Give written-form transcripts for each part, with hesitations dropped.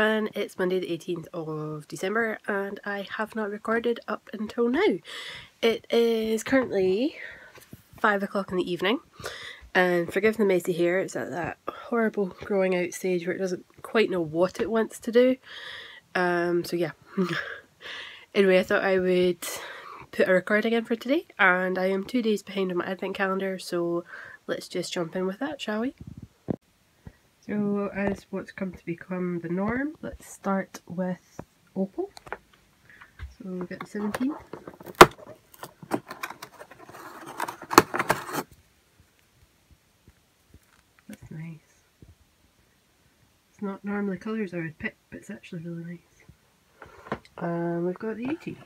everyone, it's Monday the 18th of December and I have not recorded up until now. It is currently 5 o'clock in the evening and forgive the messy hair, it's at that horrible growing out stage where it doesn't quite know what it wants to do. So yeah. Anyway, I thought I would put a recording in for today and I am 2 days behind on my advent calendar, so let's just jump in with that, shall we? So as what's come to become the norm, let's start with opal. So we've got the 17. That's nice. It's not normally colours I would pick, but it's actually really nice. We've got the 18.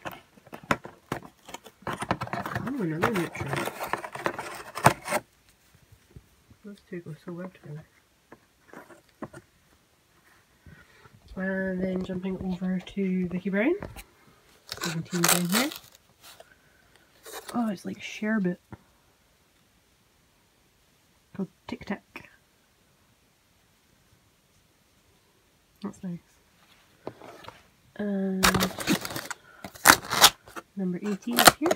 Oh, another neutral. Those two go so well together. And then jumping over to Vicky Brown, 17 down here. Oh, it's like sherbet. Called Tic Tac. That's nice. And number 18 up here.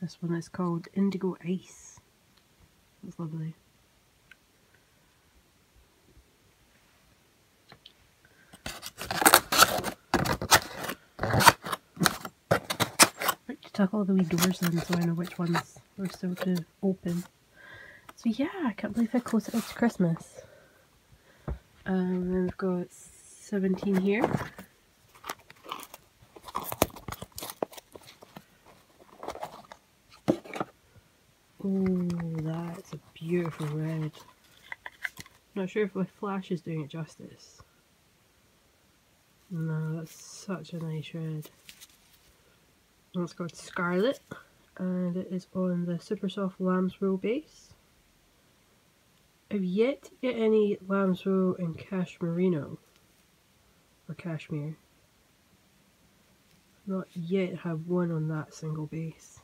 This one is called Indigo Ice. That's lovely. Tuck all the wee doors in so I know which ones are still to open. So yeah, I can't believe how close it is to Christmas. Then we've got 17 here. Oh, that's a beautiful red. Not sure if my flash is doing it justice. No, that's such a nice red. It's called Scarlet and it is on the super soft lamb's wool base. I've yet to get any lamb's wool in Cashmerino or Cashmere. Not yet have one on that single base.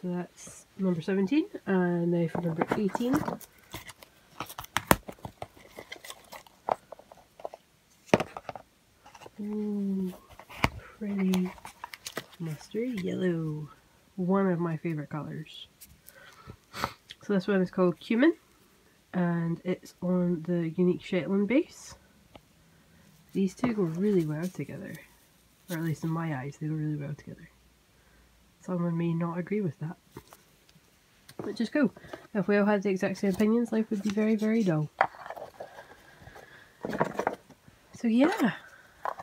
So that's number 17, and now for number 18. Ooh. Pretty mustard yellow, one of my favorite colours. So this one is called Cumin and it's on the unique Shetland base. These two go really well together, or at least in my eyes they go really well together. Someone may not agree with that, which is cool. If we all had the exact same opinions, life would be very, very dull. So yeah,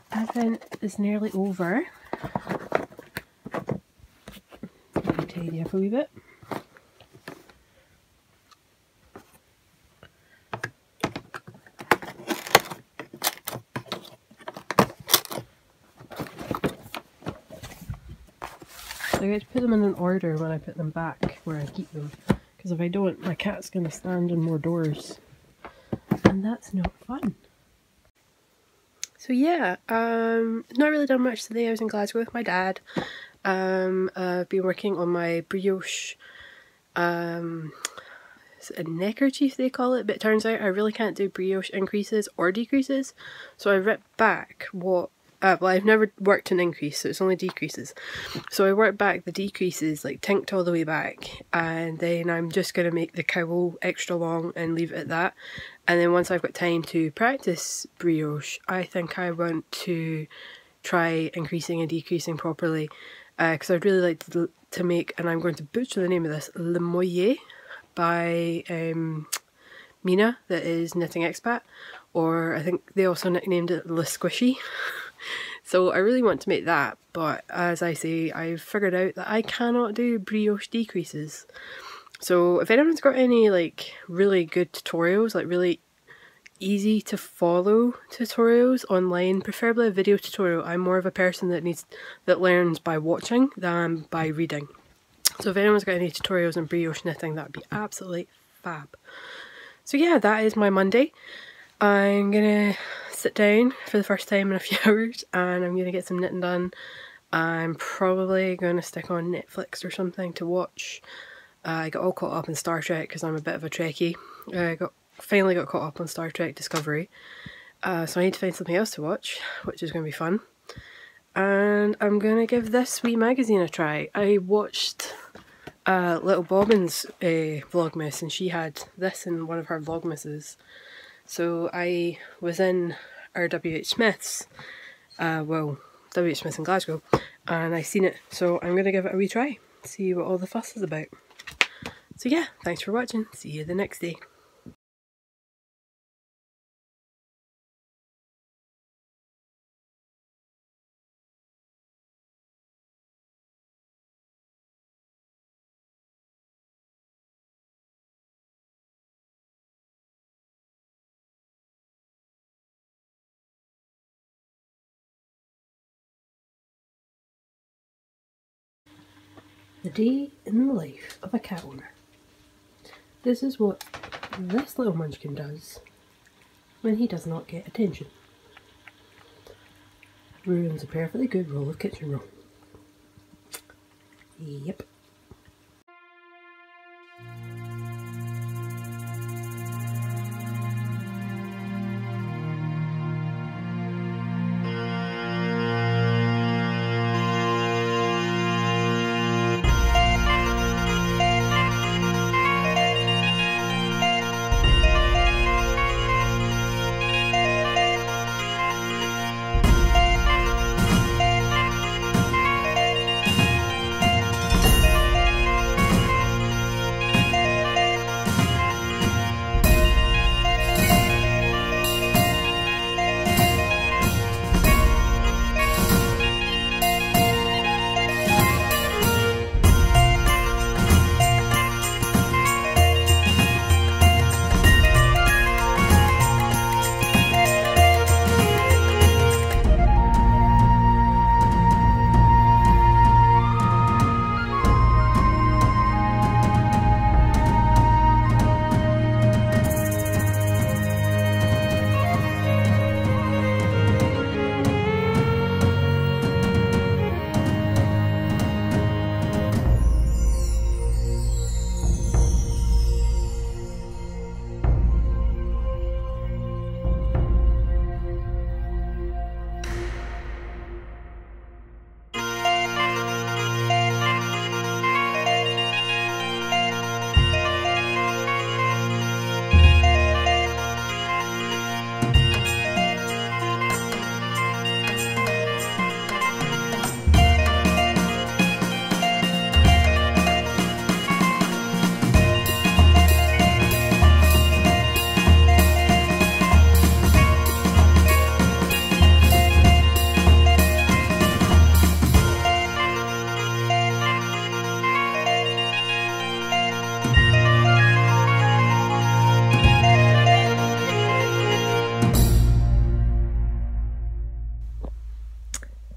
Advent is nearly over. Let me tidy up a wee bit. So I get to put them in an order when I put them back where I keep them, because if I don't, my cat's going to stand on more doors, and that's not fun. So yeah, not really done much today. I was in Glasgow with my dad. I've been working on my brioche, it's a neckerchief they call it, but it turns out I really can't do brioche increases or decreases. So I ripped back what, well, I've never worked an increase, so it's only decreases. So I worked back the decreases, like tinked all the way back, and then I'm just going to make the cowl extra long and leave it at that. And then once I've got time to practice brioche, I think I want to try increasing and decreasing properly, because I'd really like to make, and I'm going to butcher the name of this, Le Moyer by Mina, that is Knitting Expat, or I think they also nicknamed it Le Squishy. So I really want to make that, but as I say, I've figured out that I cannot do brioche decreases. So if anyone's got any like really good tutorials, like really easy to follow tutorials online, preferably a video tutorial. I'm more of a person that learns by watching than by reading. So if anyone's got any tutorials on brioche knitting, that'd be absolutely fab. So yeah, that is my Monday. I'm gonna sit down for the first time in a few hours and I'm gonna get some knitting done. I'm probably gonna stick on Netflix or something to watch. I got all caught up in Star Trek because I'm a bit of a Trekkie. I got finally got caught up on Star Trek Discovery. So I need to find something else to watch, which is going to be fun. And I'm going to give this wee magazine a try. I watched Little Bobbin's Vlogmas, and she had this in one of her Vlogmases. So I was in our WH Smith's, well, WH Smith's in Glasgow, and I seen it, so I'm going to give it a wee try, see what all the fuss is about. So yeah, thanks for watching, see you the next day. The day in the life of a cat owner. This is what this little munchkin does when he does not get attention. Ruins a perfectly good roll of kitchen roll. Yep.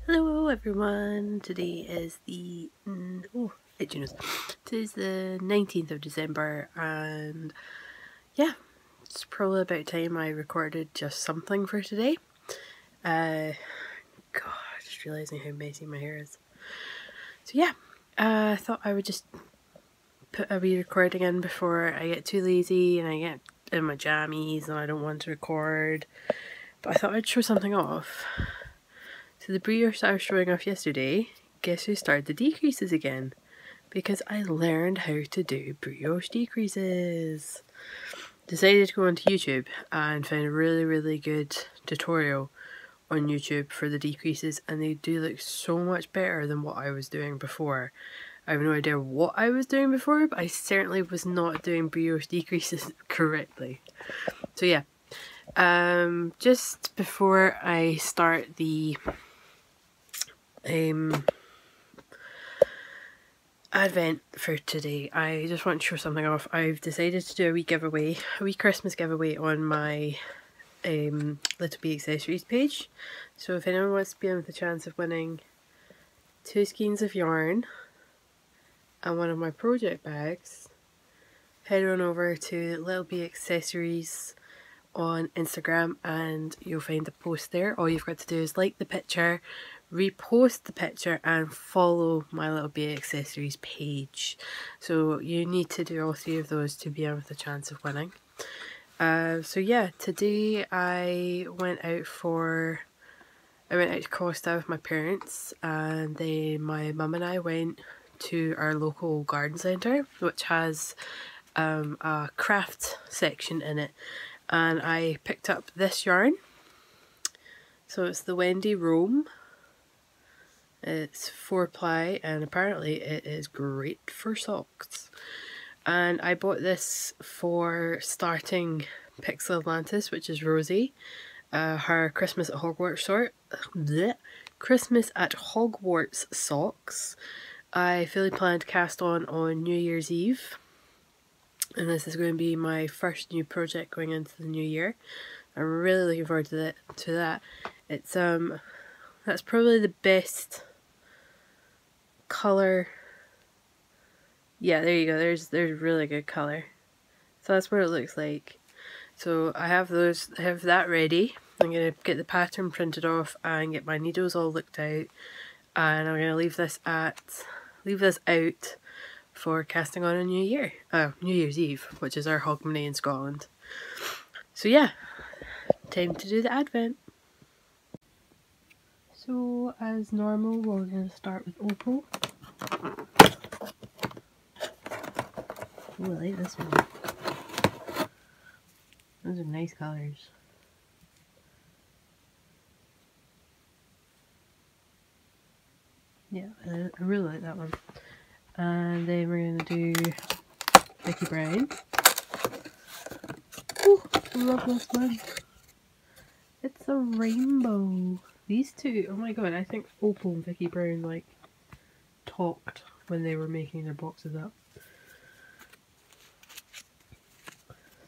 Hello everyone, today is the, today's the 19th of December, and yeah, it's probably about time I recorded just something for today. God, just realising how messy my hair is. So yeah, I thought I would just put a wee recording in before I get too lazy and I get in my jammies and I don't want to record, but I thought I'd show something off. So the brioche I was showing off yesterday, guess who started the decreases again? Because I learned how to do brioche decreases. Decided to go onto YouTube and found a really good tutorial on YouTube for the decreases, and they do look so much better than what I was doing before. I have no idea what I was doing before, but I certainly was not doing brioche decreases correctly. So yeah, just before I start the advent for today, I just want to show something off. I've decided to do a wee giveaway, a wee Christmas giveaway on my Little Bee Accessories page. So if anyone wants to be in with a chance of winning 2 skeins of yarn and one of my project bags, head on over to Little Bee Accessories on Instagram and you'll find the post there. All you've got to do is like the picture, repost the picture and follow my Little Bee Accessories page. So you need to do all 3 of those to be in with a chance of winning. So yeah, today I went out to Costa with my parents, and then my mum and I went to our local garden centre, which has a craft section in it, and I picked up this yarn. So it's the Wendy Rome. It's 4-ply, and apparently it is great for socks. And I bought this for starting Pixel Atlantis, which is Rosie, her Christmas at Hogwarts Christmas at Hogwarts socks. I fully planned to cast on New Year's Eve, and this is going to be my first new project going into the new year. I'm really looking forward to that. It's that's probably the best colour. Yeah, there you go. There's really good colour. So that's what it looks like. So I have that ready. I'm gonna get the pattern printed off and get my needles all looked out, and I'm gonna leave this out for casting on a New Year's Eve, which is our Hogmanay in Scotland. So yeah, time to do the advent. So as normal, we're gonna start with opal. Ooh, I like this one. Those are nice colours. Yeah, I really like that one. And then we're going to do Vicky Brown. Oh, I love this one. It's a rainbow. These two, oh my god, I think Opal and Vicky Brown like talked when they were making their boxes up.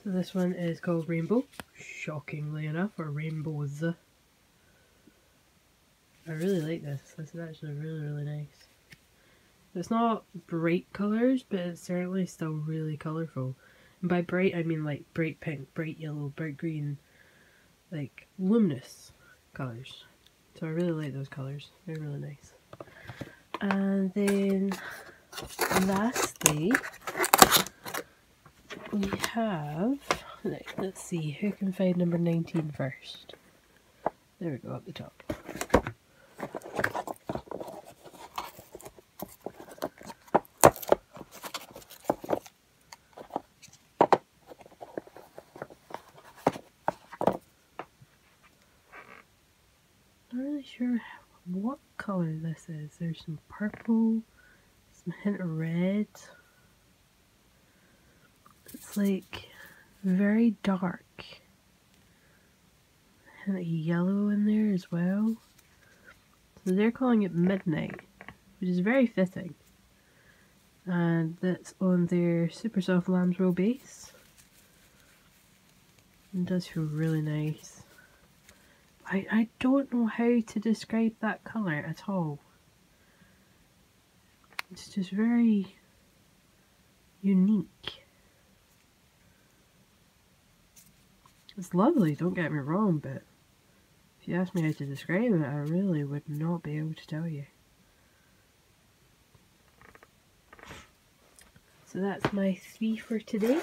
So this one is called Rainbow, shockingly enough, or Rainbows. I really like this. This is actually really nice. It's not bright colours, but it's certainly still really colourful. And by bright, I mean like bright pink, bright yellow, bright green, like luminous colours. So I really like those colours. They're really nice. And then lastly, we have, let's see, who can find number 19 first? There we go, up the top. Not really sure what colour this is. There's some purple, some hint of red. It's like very dark. And a yellow in there as well. So they're calling it Midnight, which is very fitting. And that's on their super soft lamb's wool base. It does feel really nice. I don't know how to describe that colour at all. It's just very unique. It's lovely, don't get me wrong, but if you ask me how to describe it, I really would not be able to tell you. So that's my 3 for today.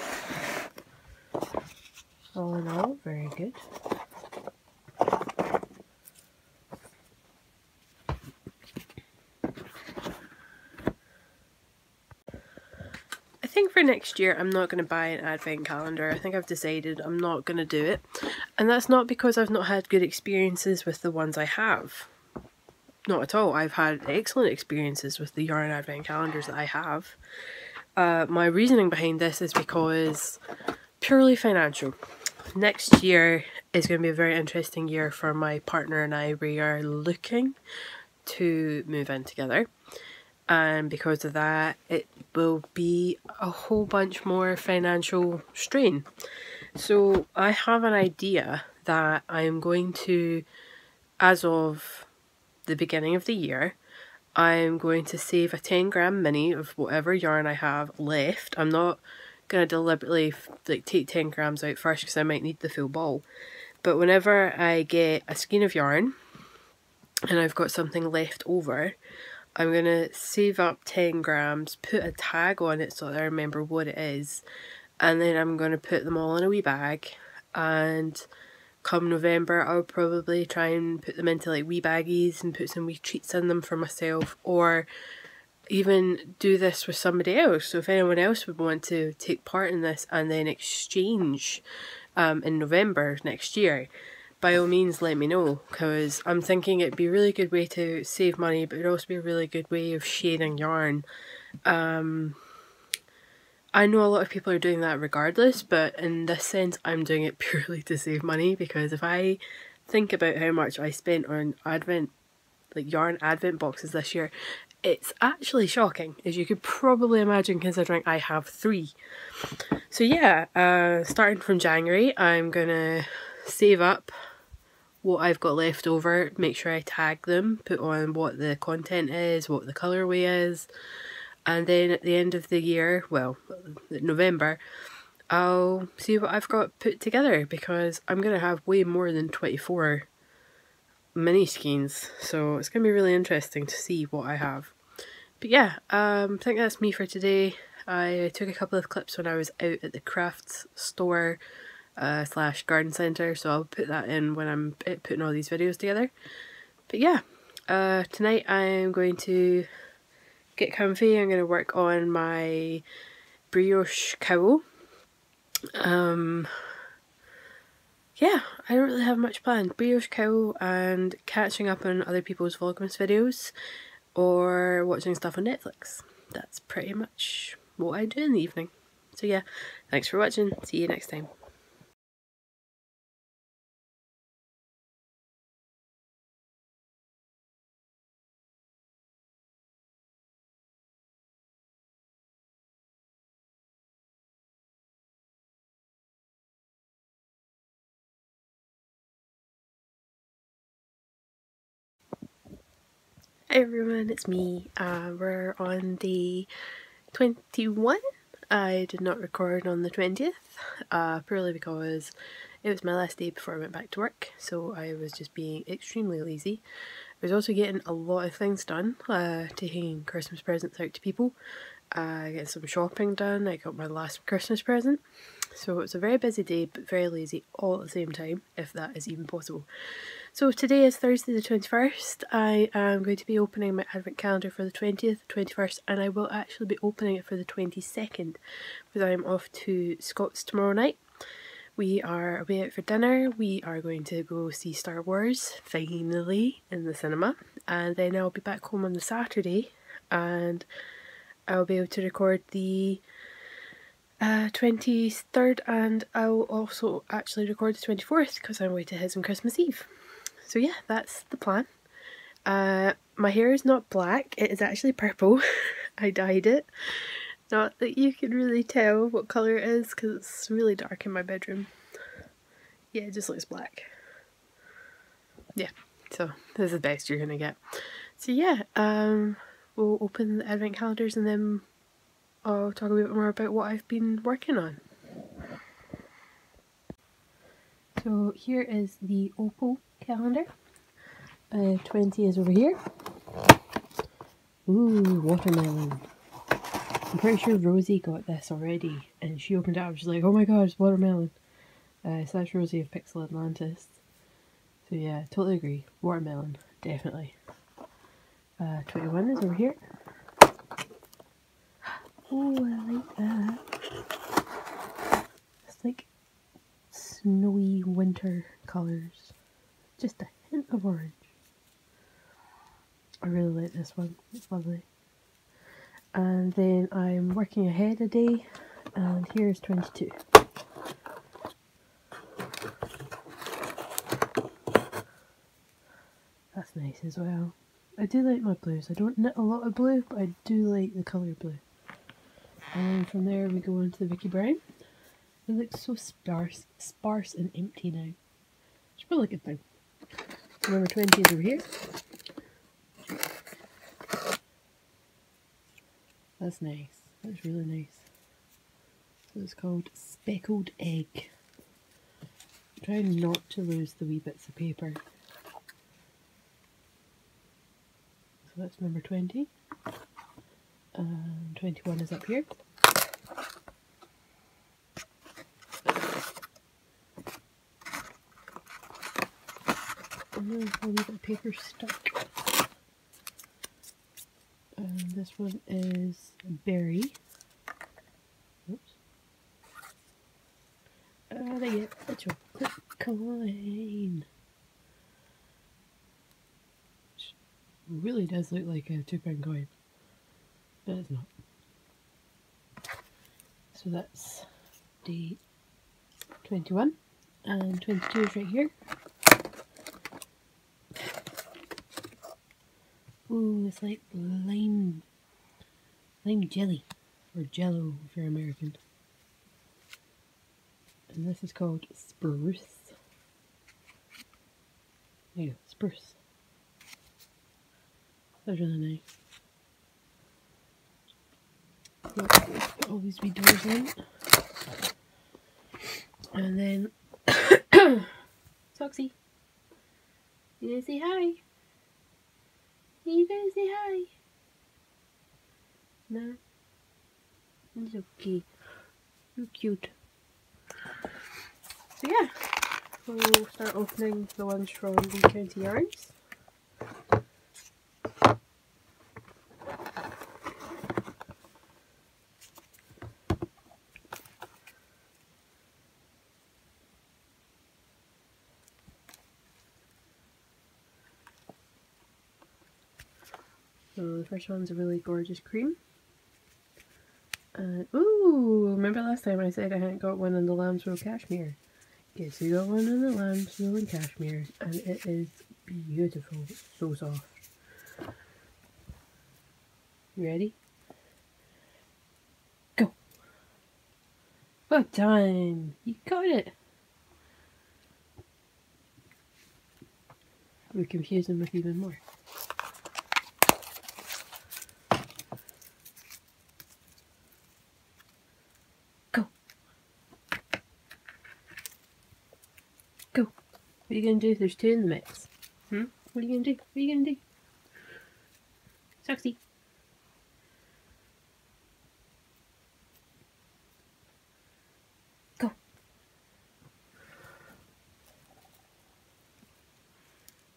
All in all, very good. I think for next year I'm not going to buy an advent calendar. I think I've decided I'm not going to do it. And that's not because I've not had good experiences with the ones I have. Not at all. I've had excellent experiences with the yarn advent calendars that I have. My reasoning behind this is because purely financial. Next year is going to be a very interesting year for my partner and I. We are looking to move in together. And because of that, it will be a whole bunch more financial strain. So I have an idea that I'm going to, as of the beginning of the year, I'm going to save a 10-gram mini of whatever yarn I have left. I'm not going to deliberately like take 10 grams out first because I might need the full ball. But whenever I get a skein of yarn and I've got something left over, I'm going to save up 10 grams, put a tag on it so that I remember what it is, and then I'm going to put them all in a wee bag, and come November I'll probably try and put them into like wee baggies and put some wee treats in them for myself, or even do this with somebody else. So if anyone else would want to take part in this and then exchange in November next year, by all means let me know, because I'm thinking it'd be a really good way to save money, but it'd also be a really good way of sharing yarn. I know a lot of people are doing that regardless, but in this sense I'm doing it purely to save money, because if I think about how much I spent on advent, like yarn advent boxes this year, it's actually shocking, as you could probably imagine considering I have 3. So yeah, starting from January I'm gonna save up what I've got left over, make sure I tag them, put on what the content is, what the colourway is, and then at the end of the year, well, November, I'll see what I've got put together, because I'm going to have way more than 24 mini skeins, so it's going to be really interesting to see what I have. But yeah, I think that's me for today. I took a couple of clips when I was out at the crafts store slash garden centre, so I'll put that in when I'm putting all these videos together. But yeah, tonight I'm going to get comfy. I'm going to work on my brioche cowl. Yeah, I don't really have much planned. Brioche cowl and catching up on other people's Vlogmas videos, or watching stuff on Netflix. That's pretty much what I do in the evening. So yeah, thanks for watching. See you next time. Hi everyone, it's me. We're on day 21. I did not record on the 20th, purely because it was my last day before I went back to work, so I was just being extremely lazy. I was also getting a lot of things done, taking Christmas presents out to people, getting some shopping done. I got my last Christmas present. So it was a very busy day, but very lazy all at the same time, if that is even possible. So today is Thursday the 21st. I am going to be opening my advent calendar for the 20th, 21st, and I will actually be opening it for the 22nd, because I am off to Scott's tomorrow night. We are away out for dinner. We are going to go see Star Wars, finally, in the cinema, and then I'll be back home on the Saturday, and I'll be able to record the 23rd, and I'll also actually record the 24th because I'm away to his on Christmas Eve. So yeah, that's the plan. My hair is not black, it is actually purple. I dyed it. Not that you can really tell what colour it is because it's really dark in my bedroom. Yeah, it just looks black. Yeah, so this is the best you're gonna get. So yeah, we'll open the advent calendars and then I'll talk a bit more about what I've been working on. So here is the opal calendar. 20 is over here. Ooh, watermelon. I'm pretty sure Rosie got this already and she opened it up, she's like, oh my god, it's watermelon. So that's Rosie of Pixel Atlantis. So yeah, totally agree. Watermelon, definitely. 21 is over here. Oh, I like that. It's like snowy winter colours. Just a hint of orange. I really like this one. It's lovely. And then I'm working ahead a day, and here's 22. That's nice as well. I do like my blues. I don't knit a lot of blue, but I do like the colour blue. And from there we go into the Vicky Brown. It looks so sparse and empty now. It's probably a good thing. Number 20 is over here. That's nice. That's really nice. So it's called Speckled Egg. Try not to lose the wee bits of paper. So that's number 20. And 21 is up here. and then a wee bit of paper stuck. And this one is berry. Oops. And I get a chocolate coin. Which really does look like a £2 coin, but it's not. So that's day 21, and 22 is right here. Ooh, it's like lime jelly, or jello if you're American. And this is called spruce. There you go, spruce. That's really nice. Put all these wee doors in. And then, Soxy, you gonna say hi? You gonna say hi? No? It's okay. You're cute. So yeah, we'll start opening the ones from the County Yarns. So the first one's a really gorgeous cream. And ooh, remember last time I said I hadn't got one in the lambswool cashmere? Guess who got one in the lambswool and cashmere, and it is beautiful. It's so soft. You ready? Go! Well done! You got it! We confuse them with even more. Go. What are you going to do? There's 2 in the mix. What are you going to do? What are you going to do? Soxy. Go.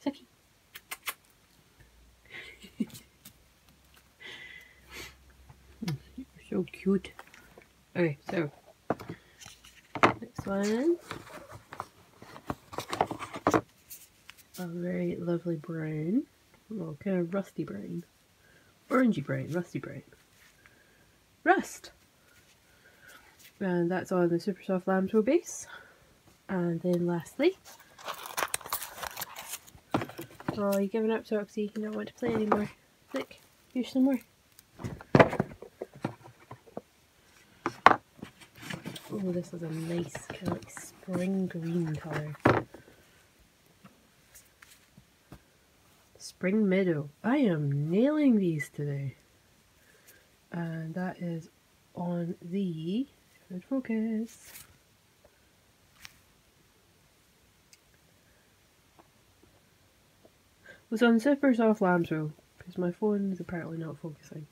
Soxy. You're so cute. Okay, so next one. A very lovely brown, well, kind of rusty brown, orangey brown, rusty brown, rust, and that's on the super soft lambswool base. And then lastly, oh, you're giving up, Soxy, you don't want to play anymore. Look, here's some more. Oh, this is a nice kind of like spring green colour. Spring Meadow. I am nailing these today. And that is on the Good Focus. It was on super soft lambswool because my phone is apparently not focusing.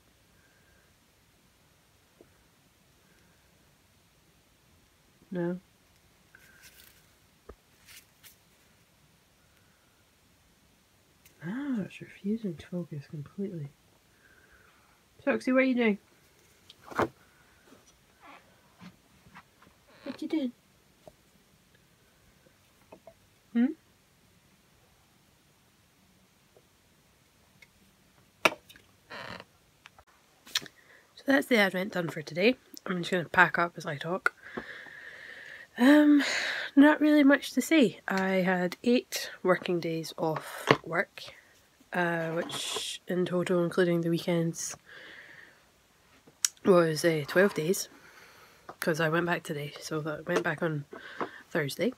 No. Ah, it's refusing to focus completely. Soxy, what are you doing? What you doing? So that's the advent done for today. I'm just going to pack up as I talk. Not really much to say. I had 8 working days off work, which in total, including the weekends, was 12 days, because I went back today, so that went back on Thursday.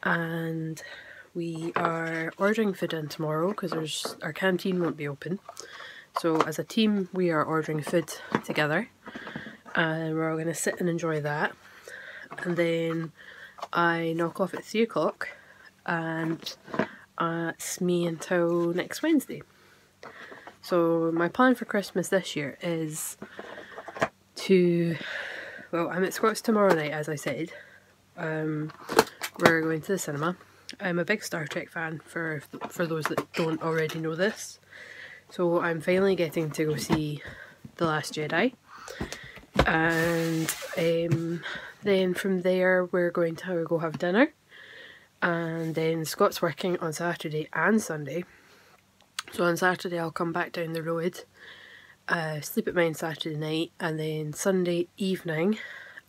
And we are ordering food in tomorrow because our canteen won't be open. So as a team we are ordering food together, and we're all going to sit and enjoy that. And then I knock off at 3 o'clock, and it's me until next Wednesday. So my plan for Christmas this year is to, well, I'm at Scott's tomorrow night, as I said. We're going to the cinema, I'm a big Star Trek fan, for those that don't already know this. So I'm finally getting to go see The Last Jedi. And then from there we're going to go have dinner. And then Scott's working on Saturday and Sunday. So on Saturday I'll come back down the road, sleep at mine Saturday night, and then Sunday evening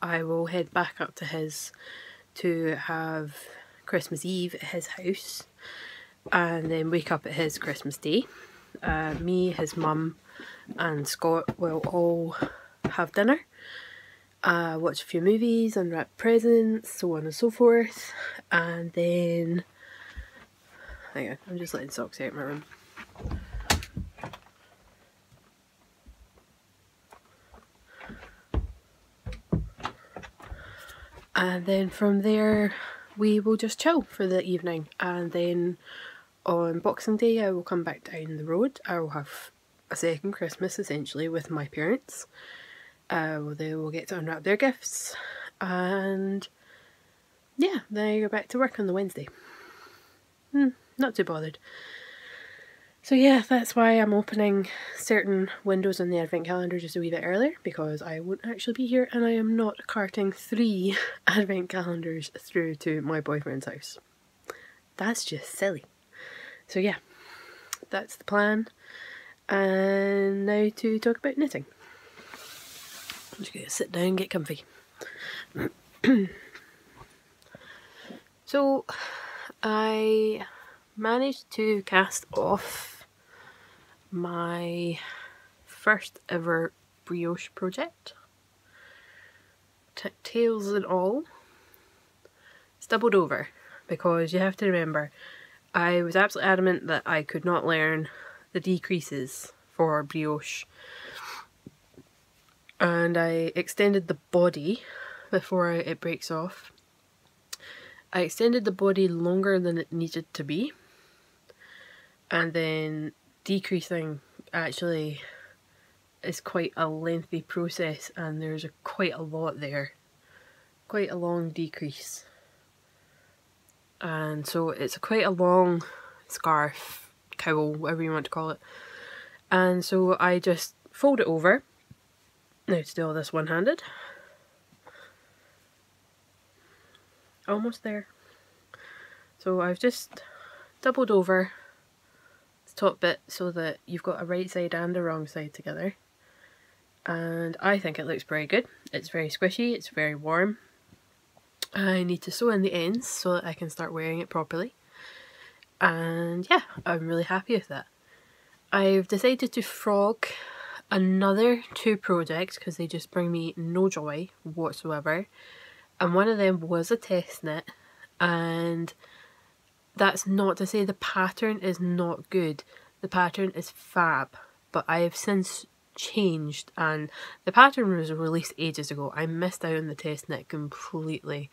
I will head back up to his to have Christmas Eve at his house, and then wake up at his Christmas Day. Me, his mum and Scott will all have dinner, watch a few movies, unwrap presents, so on and so forth, and then... hang on, I'm just letting socks out of my room. And then from there we will just chill for the evening, and then on Boxing Day I will come back down the road. I will have a second Christmas essentially with my parents. They will get to unwrap their gifts, and yeah, then I go back to work on the Wednesday. Not too bothered. So yeah, that's why I'm opening certain windows on the advent calendar just a wee bit earlier, because I won't actually be here and I am not carting 3 advent calendars through to my boyfriend's house. That's just silly. So yeah, that's the plan. And now to talk about knitting. I'm just going to sit down and get comfy. So I managed to cast off my first ever brioche project. Tails and all. Stubbled over, because you have to remember, I was absolutely adamant that I could not learn the decreases for brioche, and I extended the body before it breaks off. I extended the body longer than it needed to be, and then decreasing actually is quite a lengthy process, and there's quite a lot there, quite a long decrease, and so it's quite a long scarf, cowl, whatever you want to call it. And so I just fold it over. Now to do all this one-handed. Almost there. So I've just doubled over the top bit so that you've got a right side and a wrong side together. And I think it looks very good. It's very squishy, it's very warm. I need to sew in the ends so that I can start wearing it properly. And yeah, I'm really happy with that. I've decided to frog another 2 projects because they just bring me no joy whatsoever. And one of them was a test knit, and that's not to say the pattern is not good. The pattern is fab, but I have since changed, and the pattern was released ages ago. I missed out on the test knit completely.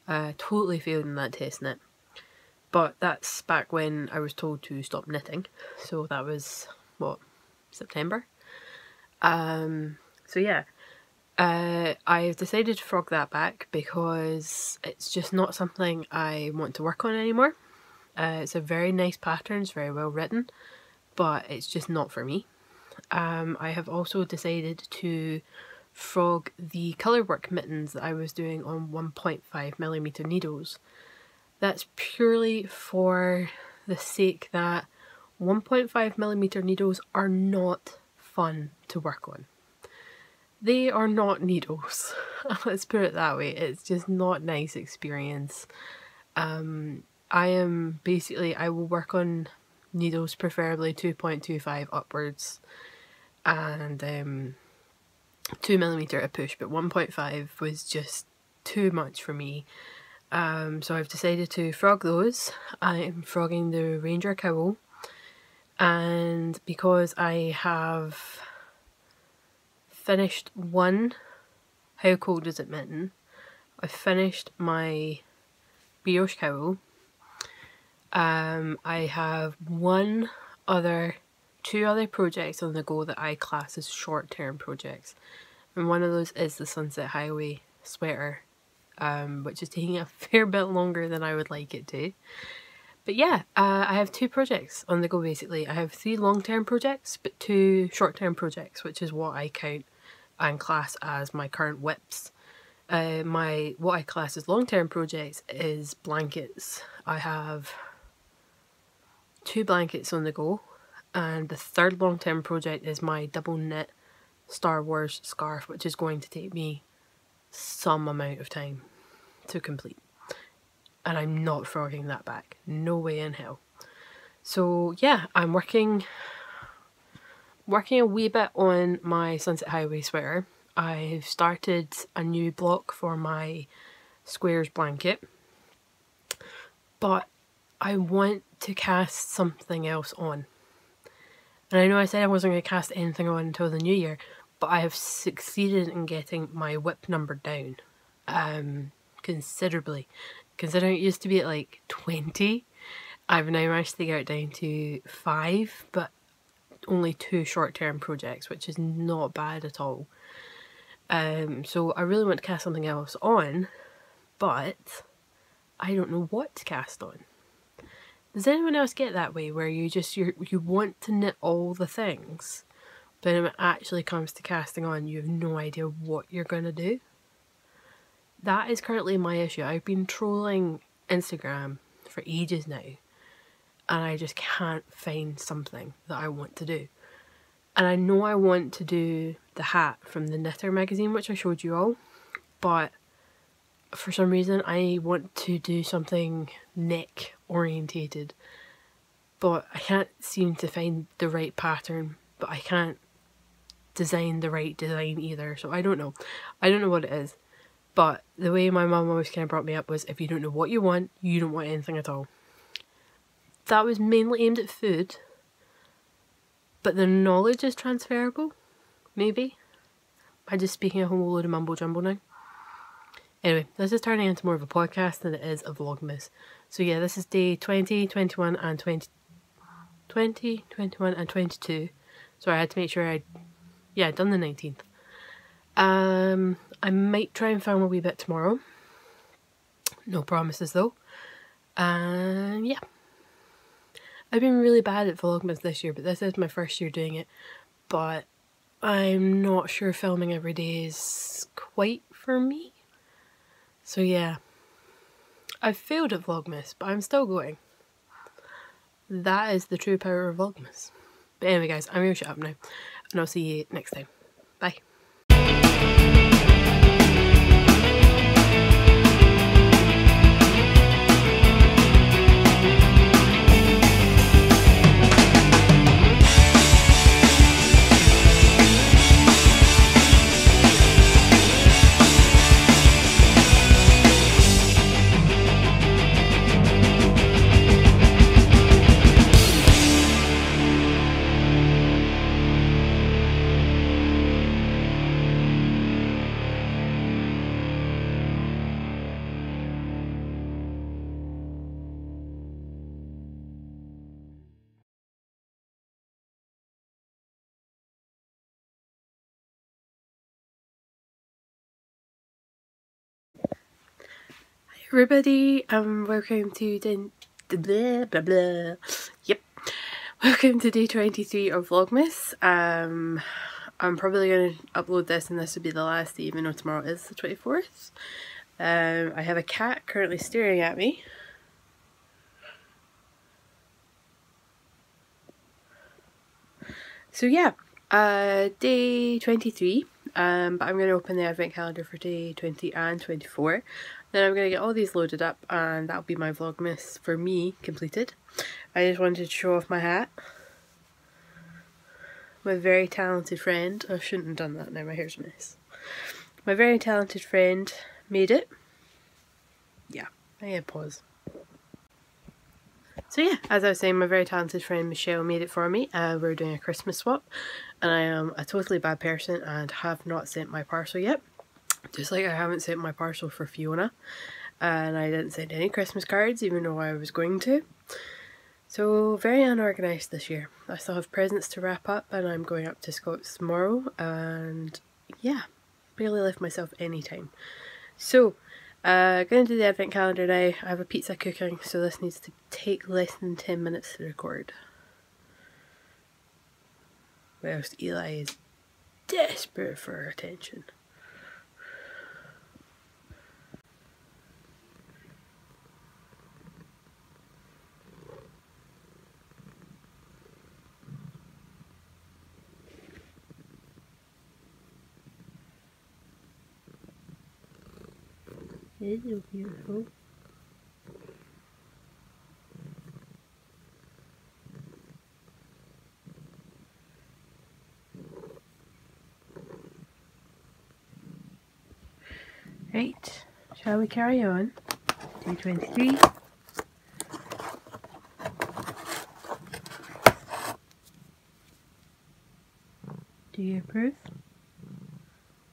Totally failed in that test knit. But that's back when I was told to stop knitting. So that was, what, September? So yeah. I've decided to frog that back because it's just not something I want to work on anymore. It's a very nice pattern, it's very well written, but it's just not for me. I have also decided to frog the colourwork mittens that I was doing on 1.5mm needles. That's purely for the sake that 1.5mm needles are not fun to work on. They are not needles. Let's put it that way. It's just not a nice experience. I will work on needles preferably 2.25 upwards and 2mm a push, but 1.5 was just too much for me. So I've decided to frog those. I'm frogging the Ranger cowl, and because I have finished one How Cold Is It mitten, I've finished my brioche cowl. I have two other projects on the go that I class as short-term projects, and one of those is the Sunset Highway sweater which is taking a fair bit longer than I would like it to. But yeah, I have 2 projects on the go basically. I have 3 long-term projects, but 2 short-term projects, which is what I count and class as my current whips. What I class as long-term projects is blankets. I have 2 blankets on the go, and the 3rd long-term project is my double knit Star Wars scarf, which is going to take me some amount of time to complete. And I'm not frogging that back. No way in hell. So yeah, I'm working a wee bit on my Sunset Highway sweater. I've started a new block for my squares blanket, but I want to cast something else on. And I know I said I wasn't going to cast anything on until the new year, but I have succeeded in getting my whip number down considerably. Considering it used to be at like 20, I've now managed to get it down to 5, but only 2 short-term projects, which is not bad at all. So I really want to cast something else on, but I don't know what to cast on. Does anyone else get that way, where you want to knit all the things, but when it actually comes to casting on, you have no idea what you're going to do? That is currently my issue. I've been trolling Instagram for ages now, and I just can't find something that I want to do. And I know I want to do the hat from the Knitter magazine, which I showed you all, but for some reason I want to do something neck orientated, but I can't seem to find the right pattern, but I can't design the right design either, so I don't know what it is. But the way my mum always kind of brought me up was, if you don't know what you want, you don't want anything at all. That was mainly aimed at food, but the knowledge is transferable, maybe. I'm just speaking a whole load of mumbo jumbo now. Anyway, this is turning into more of a podcast than it is a vlogmas. So yeah, this is day 20, 21 and 20, 21 and 22. So I had to make sure I'd done the 19th. I might try and film a wee bit tomorrow. No promises though. And yeah. I've been really bad at vlogmas this year, but this is my first year doing it. But I'm not sure filming every day is quite for me. So yeah. I've failed at vlogmas, but I'm still going. That is the true power of vlogmas. But anyway guys, I'm going to shut up now. And I'll see you next time. Bye. Everybody, welcome to welcome to day 23 of Vlogmas. I'm probably going to upload this, and this will be the last day, even though tomorrow is the 24th. I have a cat currently staring at me. So yeah, day 23, but I'm going to open the advent calendar for day 20 and 24. Then I'm going to get all these loaded up, and that'll be my vlogmas for me completed. I just wanted to show off my hat. My very talented friend, I shouldn't have done that now, my hair's nice. My very talented friend made it. Yeah, I had pause. So yeah, as I was saying, my very talented friend Michelle made it for me. We're doing a Christmas swap, and I am a totally bad person and have not sent my parcel yet. Just like I haven't sent my parcel for Fiona, and I didn't send any Christmas cards even though I was going to. So very unorganised this year. I still have presents to wrap up, and I'm going up to Scots tomorrow, and yeah, barely left myself any time. So Gonna do the advent calendar now. I have a pizza cooking, so this needs to take less than 10 minutes to record. Whilst Eli is desperate for attention. Hello, beautiful. Right, shall we carry on? 223. Do you approve?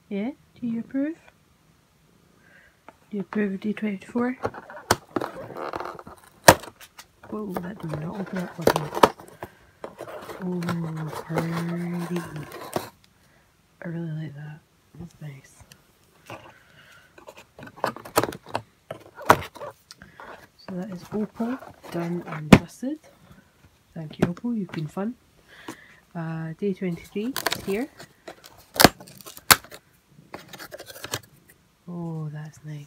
Yeah? Do you approve? Do you approve of D24? Whoa, that did not open up for me. Oh, pretty. I really like that. That's nice. So that is Opal done and dusted. Thank you, Opal, you've been fun. Day 23 is here. Oh, that's nice.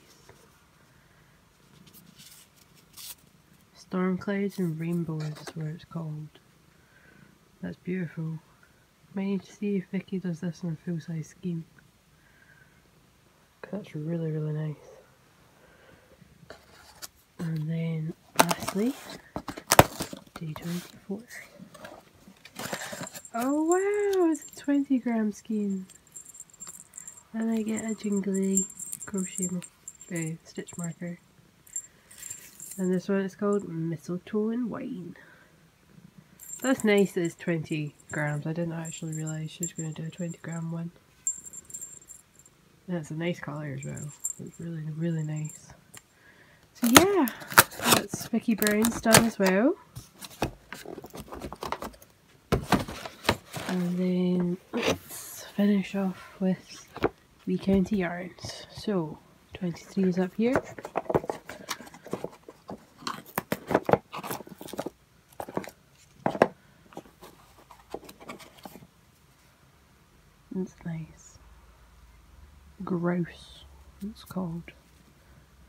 Storm Clouds and Rainbows is what it's called. That's beautiful. Might need to see if Vicky does this on a full-size scheme. That's really, really nice. And then, lastly, day 24. Oh wow, it's a 20-gram scheme. And I get a jingly crochet stitch marker. And this one is called Mistletoe and Wine. That's nice that it's 20 grams. I didn't actually realise she was going to do a 20-gram one. And it's a nice colour as well. It's really, really nice. So yeah, that's Vicky Brown's done as well. And then let's finish off with Wee County Yarns. So 23 is up here. It's nice. Grouse, it's called.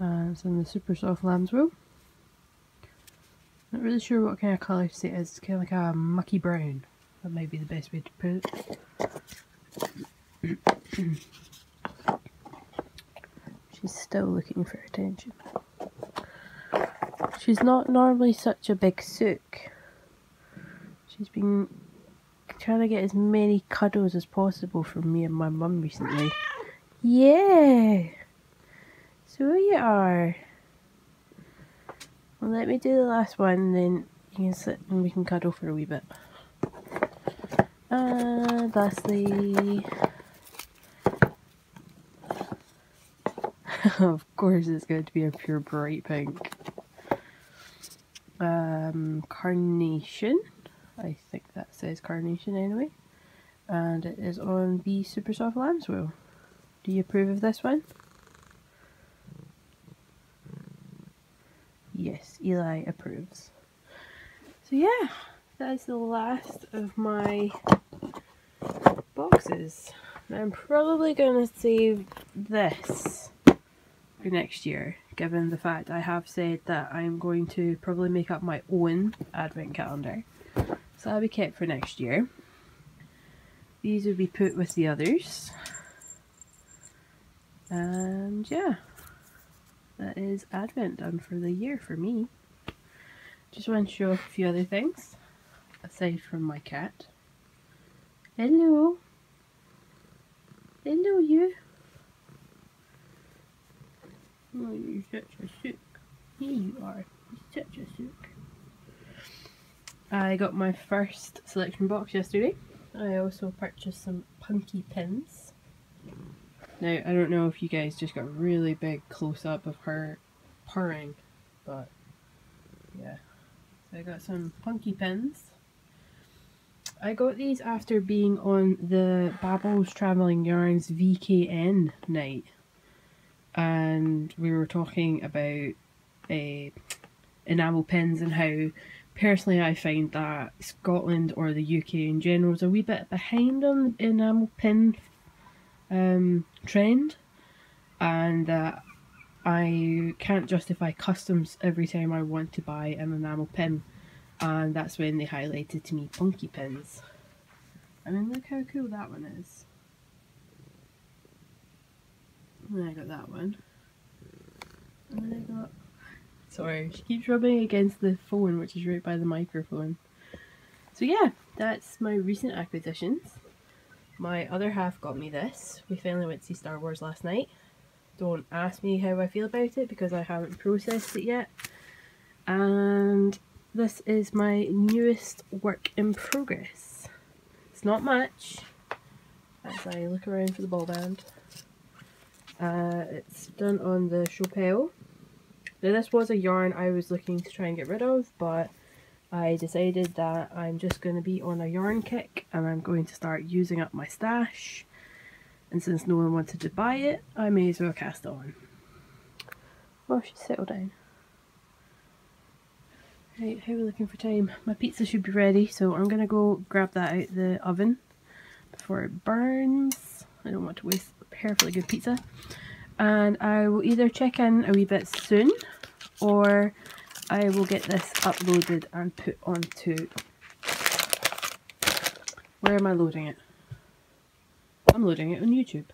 It's in the super soft lamb's wool. Not really sure what kind of colour to say it is. It's kind of like a mucky brown. That might be the best way to put it. She's still looking for attention. She's not normally such a big sook. She's been trying to get as many cuddles as possible from me and my mum recently. Yeah! So you are. Well, let me do the last one and then you can sit and we can cuddle for a wee bit. And lastly, of course it's going to be a pure bright pink. Carnation. I think that says carnation anyway. And it is on Bee Super Soft Lamb's Wool. Do you approve of this one? Yes, Eli approves. So yeah, that is the last of my boxes. I'm probably going to save this for next year, given the fact I have said that I'm going to probably make up my own advent calendar. So that'll be kept for next year. These will be put with the others. And yeah, that is Advent done for the year for me. Just want to show off a few other things, aside from my cat. Hello! Hello you! Oh, you're such a sook. Here you are. You're such a sook. I got my first selection box yesterday. I also purchased some punky pins. Now, I don't know if you guys just got a really big close-up of her purring, but yeah. So I got some punky pins. I got these after being on the Babbles Travelling Yarns VKN night. and we were talking about enamel pins and how personally I find that Scotland or the UK in general is a wee bit behind on the enamel pin trend, and that I can't justify customs every time I want to buy an enamel pin, and that's when they highlighted to me punky pins. I mean, look how cool that one is. And then I got that one. And then I got... Sorry, she keeps rubbing against the phone, which is right by the microphone. So yeah, that's my recent acquisitions. My other half got me this. We finally went to see Star Wars last night. Don't ask me how I feel about it because I haven't processed it yet. And this is my newest work in progress. It's not much as I look around for the ball band. It's done on the Chopel. Now this was a yarn I was looking to try and get rid of, but I decided that I'm just going to be on a yarn kick and I'm going to start using up my stash. And since no one wanted to buy it, I may as well cast it on. Oh, she's settled down. Right, how are we looking for time? My pizza should be ready, so I'm going to go grab that out the oven before it burns. I don't want to waste perfectly good pizza. And I will either check in a wee bit soon, or I will get this uploaded and put onto... Where am I loading it? I'm loading it on YouTube.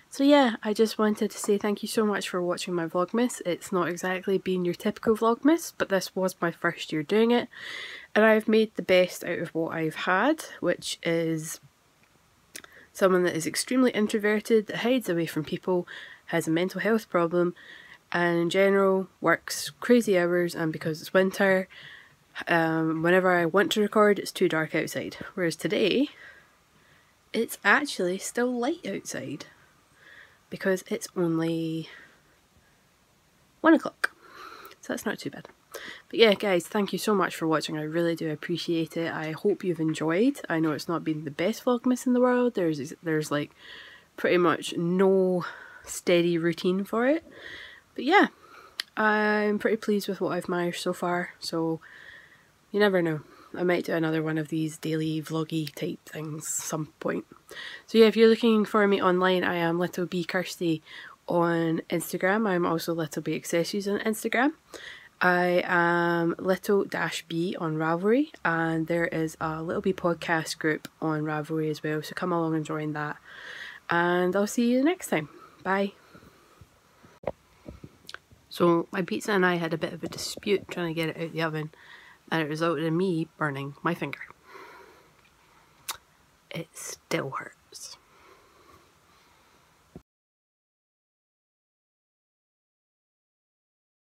So yeah, I just wanted to say thank you so much for watching my Vlogmas. It's not exactly been your typical Vlogmas, but this was my first year doing it. And I've made the best out of what I've had, which is someone that is extremely introverted, that hides away from people, has a mental health problem, and in general works crazy hours, and because it's winter, whenever I want to record it's too dark outside. Whereas today, it's actually still light outside because it's only 1 o'clock, so that's not too bad. But yeah guys, thank you so much for watching. I really do appreciate it. I hope you've enjoyed. I know it's not been the best Vlogmas in the world. There's like pretty much no steady routine for it, but yeah, I'm pretty pleased with what I've managed so far, so you never know. I might do another one of these daily vloggy type things some point. So yeah, if you're looking for me online, I am Little Bee Kirsty on Instagram. I'm also Little Bee Accessories on Instagram. I am Little-Bee on Ravelry, and there is a Little Bee podcast group on Ravelry as well, so come along and join that. And I'll see you next time. Bye. So my pizza and I had a bit of a dispute trying to get it out of the oven, and it resulted in me burning my finger. It still hurts.